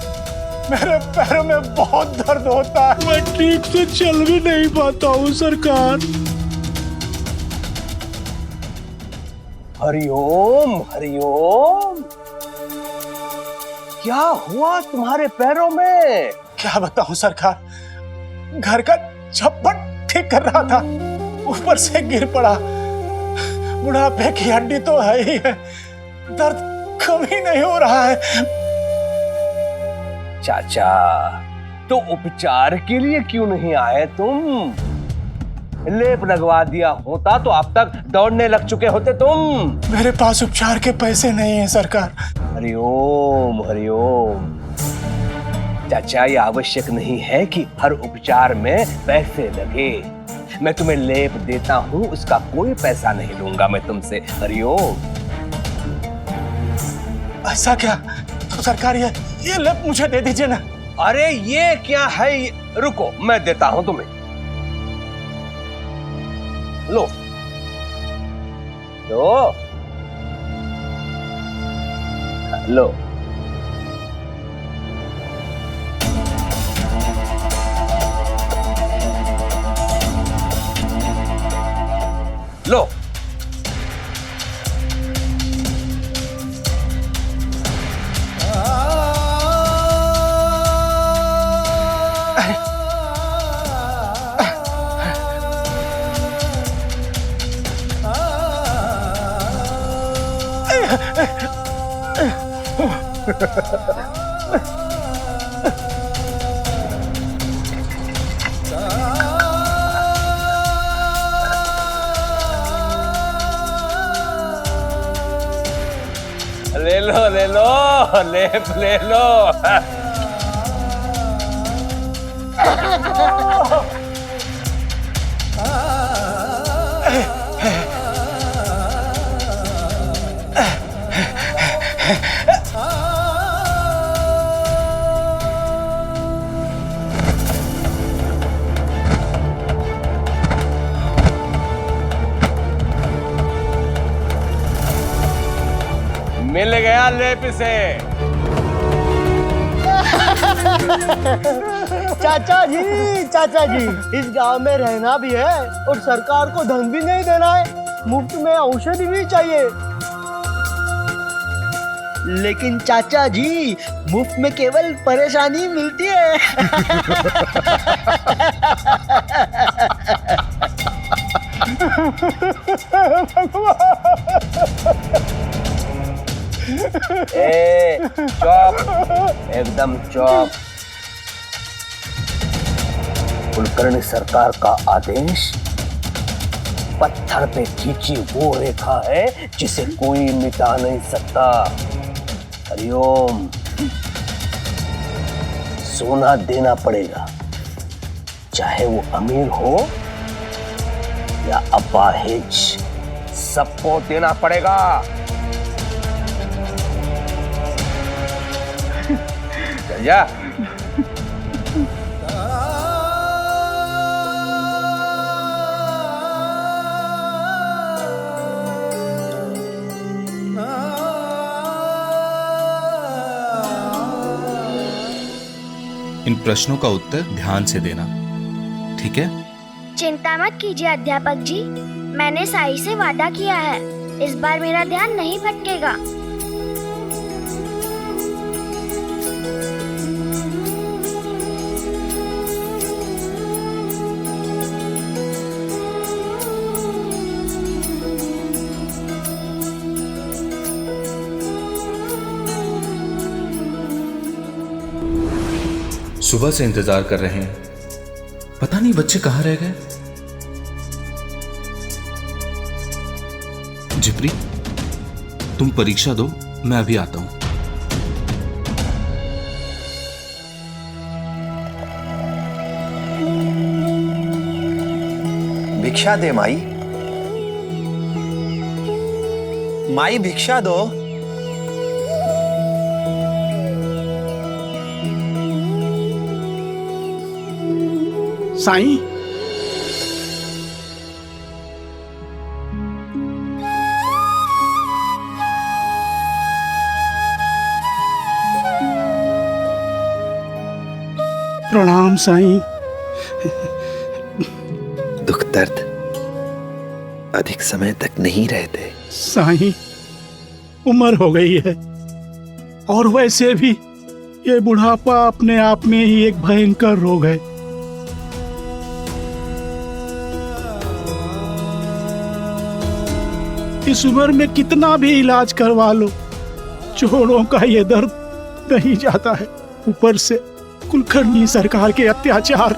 मेरे पैरों में बहुत दर्द होता है। मैं ठीक से चल भी नहीं पाता हूं सरकार। हरिओम हरिओम। क्या हुआ तुम्हारे पैरों में? क्या बताऊं सरकार, घर का छप्पर ठीक कर रहा था, ऊपर से गिर पड़ा। बुढ़ापे की हड्डी तो है ही है, दर्द कम ही नहीं हो रहा है। चाचा, तो उपचार के लिए क्यों नहीं आए तुम? लेप लगवा दिया होता तो अब तक दौड़ने लग चुके होते तुम। मेरे पास उपचार के पैसे नहीं हैं सरकार। हरिओम हरिओम। चाचा, ये आवश्यक नहीं है कि हर उपचार में पैसे लगे। मैं तुम्हें लेप देता हूँ, उसका कोई पैसा नहीं लूंगा मैं तुमसे। हरिओम। ऐसा क्या? तो सरकार ये लेप मुझे दे दीजिए ना। अरे ये क्या है? रुको, मैं देता हूं तुम्हें। लो लो लो। लो ले लो ले लो, लेप ले लो। मिल गया लेप से। चाचा जी, चाचा जी, इस गांव में रहना भी है और सरकार को धन भी नहीं देना है, मुफ्त में औषधि भी चाहिए। लेकिन चाचा जी, मुफ्त में केवल परेशानी मिलती है। चुप, एकदम चुप। कुलकर्णी सरकार का आदेश पत्थर पे खींची वो रेखा है जिसे कोई मिटा नहीं सकता। हरिओम। सोना देना पड़ेगा, चाहे वो अमीर हो या अपाहिज, सबको देना पड़ेगा। चल जा। इन प्रश्नों का उत्तर ध्यान से देना, ठीक है? चिंता मत कीजिए अध्यापक जी, मैंने साई से वादा किया है, इस बार मेरा ध्यान नहीं भटकेगा। सुबह से इंतजार कर रहे हैं, पता नहीं बच्चे कहां रह गए। जिप्री, तुम परीक्षा दो, मैं अभी आता हूं। भिक्षा दे माई। माई भिक्षा दो। साईं, प्रणाम साईं। दुख दर्द अधिक समय तक नहीं रहते साईं, उम्र हो गई है और वैसे भी ये बुढ़ापा अपने आप में ही एक भयंकर रोग है। इस उम्र में कितना भी इलाज करवा लो, जोड़ों का ये दर्द नहीं जाता है। ऊपर से कुलकर्णी सरकार के अत्याचार।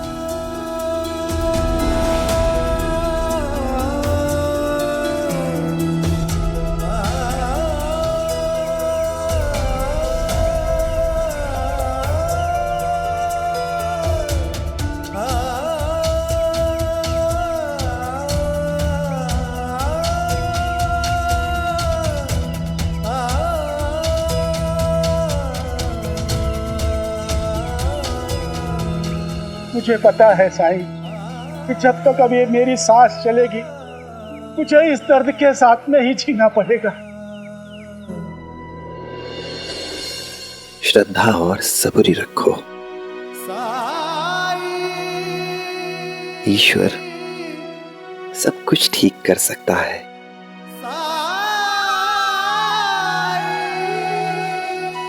मुझे पता है साईं कि जब तक अब ये मेरी सांस चलेगी मुझे इस दर्द के साथ में ही जीना पड़ेगा। श्रद्धा और सब्र रखो। ईश्वर सब कुछ ठीक कर सकता है।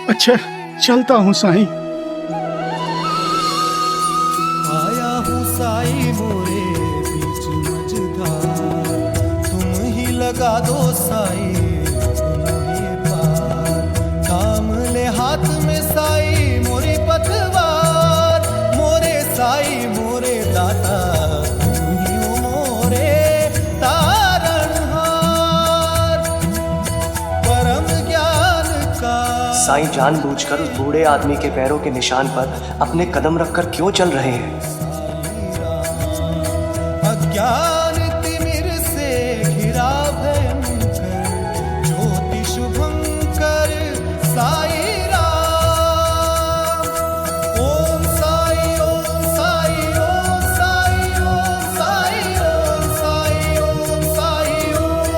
अच्छा चलता हूँ साईं। आया हूँ साईं मोरे बीच मझधार, तुम ही लगा दो साईं ये पार। थाम ले हाथ में साईं मोरी पतवार, मोरे साईं मोरे दाता तुम ही हो मोरे तारणहार। परम ज्ञान का साईं जानबूझकर उस बूढ़े आदमी के पैरों के निशान पर अपने कदम रखकर क्यों चल रहे हैं? अज्ञान तिमिर से घिरा भयंकर, ज्योति शुभंकर साई राम। ओम साई ओम साई ओम साई ओम साई ओम साई ओम साई ओम।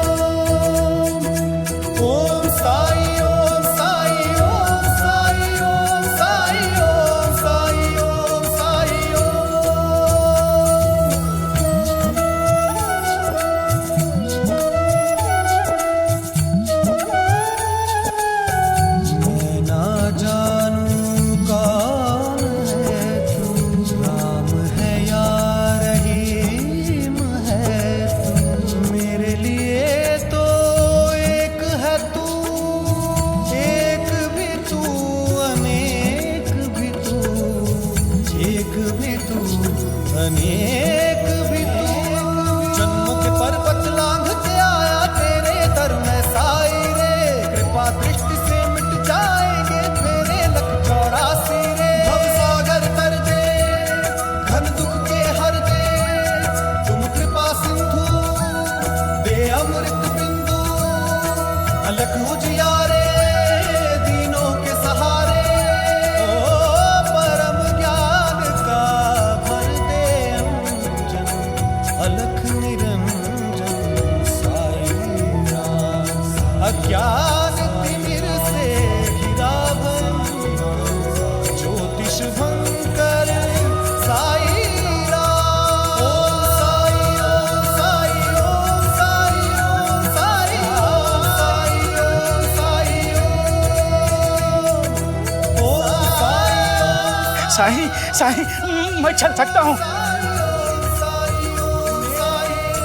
ओम साई ओम साई ओम साई ओम साई ओम साई ओम साई मैं ना जानूं कौन है तू, राम है या रहीम है तू। मेरे लिए तो एक है तू, एक भी तू, अनेक भी तू, एक भी तू, अनेक भी तू। जन्मों के पर्वत लांघ के आया तेरे दर में साई रे, कृपा दृष्टि से मिट जाएंगे तेरे लख 84 रे। भवसागर तर दे, घन दुख के हर दे, तुम कृपा सिंधु दे अमृत बिंदु। अलख उजियारे दीनों के सहारे, ओ परम ज्ञान का भर दे अंजन। अलख निरंजन साई राम। अज्ञान तिमिर से घिरा भयंकर, ज्योति शुभंकर साई राम। ओम साई ओम साई ओम साई ओम साई ओम साई ओम साई ओम। ओम साई साईं साईं मैं चल सकता हूँ।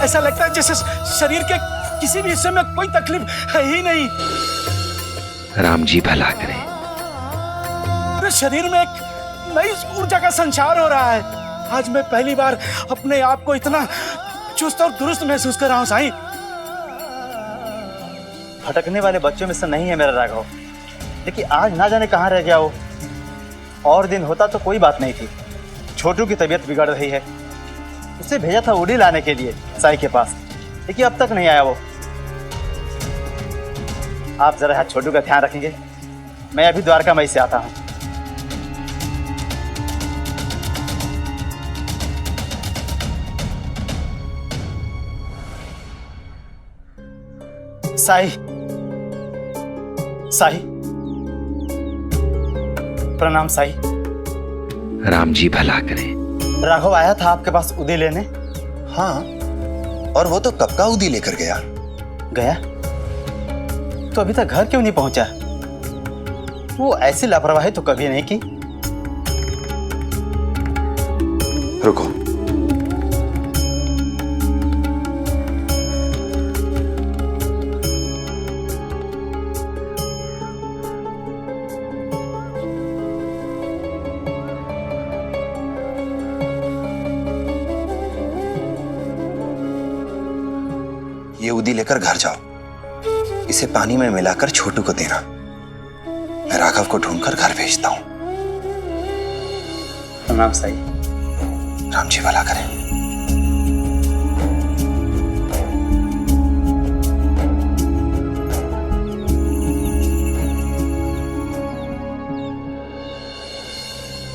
ऐसा लगता है जैसे शरीर के किसी भी हिस्से में कोई तकलीफ है ही नहीं। राम जी भला करे। पूरे शरीर में एक नई ऊर्जा का संचार हो रहा है। आज मैं पहली बार अपने आप को इतना चुस्त और दुरुस्त महसूस कर रहा हूँ साईं। भटकने वाले बच्चों में से नहीं है मेरा राघव, लेकिन आज ना जाने कहाँ रह गया वो। और दिन होता तो कोई बात नहीं थी। छोटू की तबीयत बिगड़ रही है, उसे भेजा था उड़ी लाने के लिए साई के पास, लेकिन अब तक नहीं आया वो। आप जरा यहाँ छोटू का ध्यान रखेंगे, मैं अभी द्वारका मई से आता हूँ। साई साई प्रणाम साई। राम जी भला करे। राघव आया था आपके पास उदी लेने। हाँ, और वो तो कब का उदी लेकर गया। गया तो अभी तक घर क्यों नहीं पहुंचा? वो ऐसी लापरवाही तो कभी नहीं की। रुको, ये उदी लेकर घर जाओ। इसे पानी में मिलाकर छोटू को देना। मैं राघव को ढूंढकर घर भेजता हूँ। प्रणाम साई। राम जी भला करें।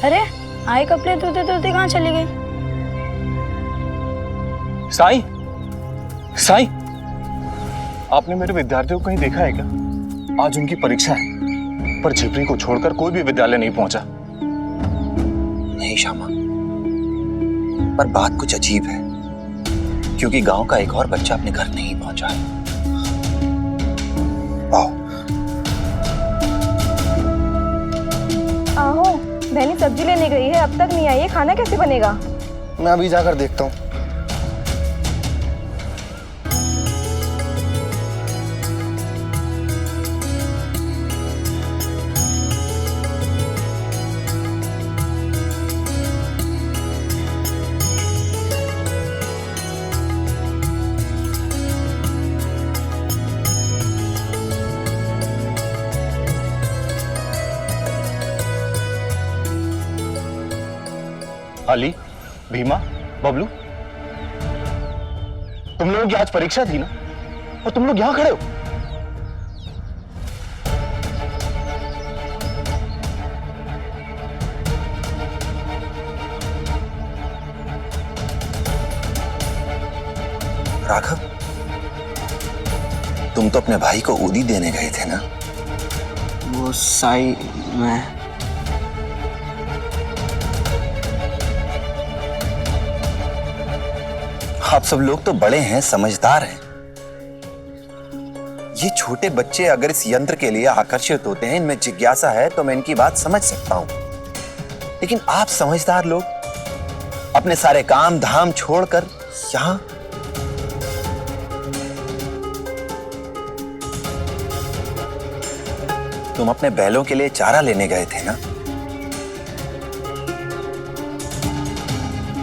अरे आई कपड़े धोते धोते कहाँ चली गई? साईं, साईं, आपने मेरे विद्यार्थियों को कहीं देखा है क्या? आज उनकी परीक्षा है, पर झिपरी को छोड़कर कोई भी विद्यालय नहीं पहुंचा। नहीं श्यामा, पर बात कुछ अजीब है, क्योंकि गांव का एक और बच्चा अपने घर नहीं पहुंचा है। आओ। आहो, बहनी सब्जी लेने गई है, अब तक नहीं आई है, खाना कैसे बनेगा? मैं अभी जाकर देखता हूँ। अली, भीमा, बबलू, तुम लोगों की आज परीक्षा थी ना, और तुम लोग यहां खड़े हो। राघव, तुम तो अपने भाई को ऊदी देने गए थे ना? वो साई, मैं आप सब लोग तो बड़े हैं, समझदार हैं। ये छोटे बच्चे अगर इस यंत्र के लिए आकर्षित होते हैं, इनमें जिज्ञासा है, तो मैं इनकी बात समझ सकता हूं। लेकिन आप समझदार लोग अपने सारे काम धाम छोड़कर यहां तुम अपने बैलों के लिए चारा लेने गए थे ना?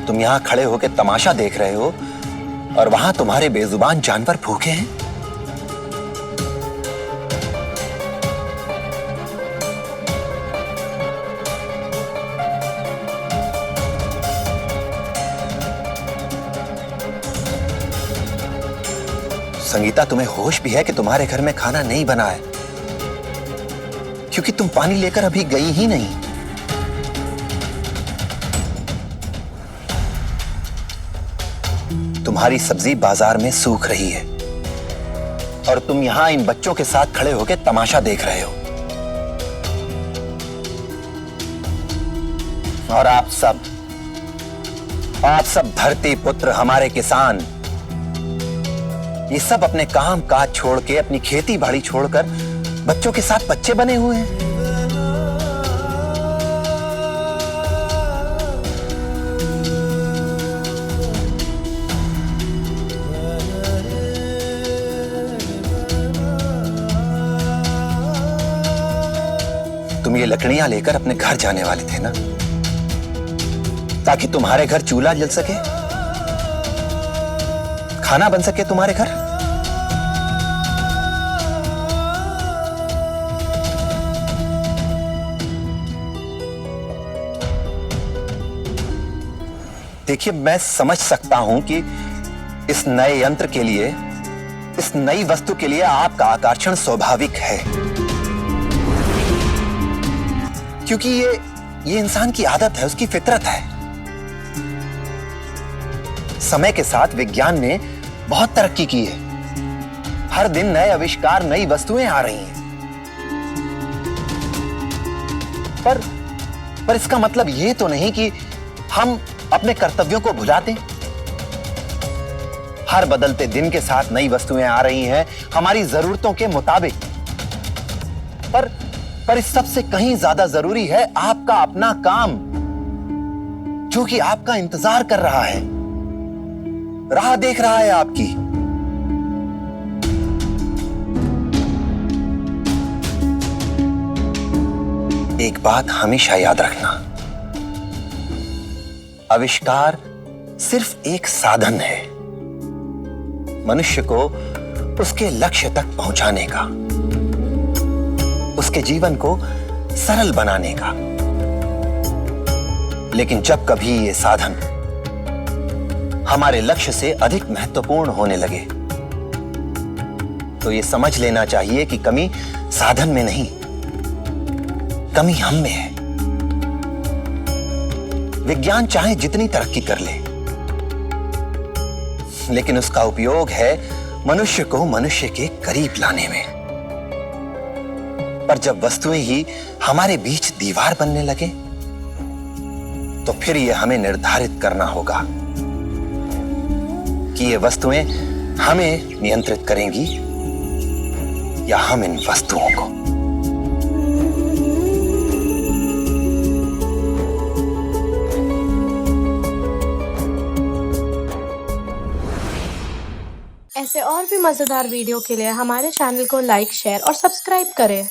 तुम यहां खड़े होकर तमाशा देख रहे हो और वहां तुम्हारे बेजुबान जानवर भूखे हैं। संगीता, तुम्हें होश भी है कि तुम्हारे घर में खाना नहीं बना है, क्योंकि तुम पानी लेकर अभी गई ही नहीं। तुम्हारी सब्जी बाजार में सूख रही है और तुम यहां इन बच्चों के साथ खड़े होकर तमाशा देख रहे हो। और आप सब धरती पुत्र, हमारे किसान, ये सब अपने काम काज छोड़ के, अपनी खेती बाड़ी छोड़कर बच्चों के साथ बच्चे बने हुए हैं। तुम ये लकड़ियां लेकर अपने घर जाने वाले थे ना, ताकि तुम्हारे घर चूल्हा जल सके, खाना बन सके तुम्हारे घर। देखिए, मैं समझ सकता हूं कि इस नए यंत्र के लिए, इस नई वस्तु के लिए आपका आकर्षण स्वाभाविक है, क्योंकि ये इंसान की आदत है, उसकी फितरत है। समय के साथ विज्ञान ने बहुत तरक्की की है, हर दिन नए आविष्कार, नई वस्तुएं आ रही हैं। पर इसका मतलब ये तो नहीं कि हम अपने कर्तव्यों को भुला दें। हर बदलते दिन के साथ नई वस्तुएं आ रही हैं, हमारी जरूरतों के मुताबिक। पर इस सबसे कहीं ज्यादा जरूरी है आपका अपना काम, जो कि आपका इंतजार कर रहा है, राह देख रहा है आपकी। एक बात हमेशा याद रखना, आविष्कार सिर्फ एक साधन है मनुष्य को उसके लक्ष्य तक पहुंचाने का, उसके जीवन को सरल बनाने का। लेकिन जब कभी ये साधन हमारे लक्ष्य से अधिक महत्वपूर्ण होने लगे, तो ये समझ लेना चाहिए कि कमी साधन में नहीं, कमी हम में है। विज्ञान चाहे जितनी तरक्की कर ले, लेकिन उसका उपयोग है मनुष्य को मनुष्य के करीब लाने में। पर जब वस्तुएं ही हमारे बीच दीवार बनने लगे, तो फिर यह हमें निर्धारित करना होगा कि ये वस्तुएं हमें नियंत्रित करेंगी या हम इन वस्तुओं को। ऐसे और भी मजेदार वीडियो के लिए हमारे चैनल को लाइक, शेयर और सब्सक्राइब करें।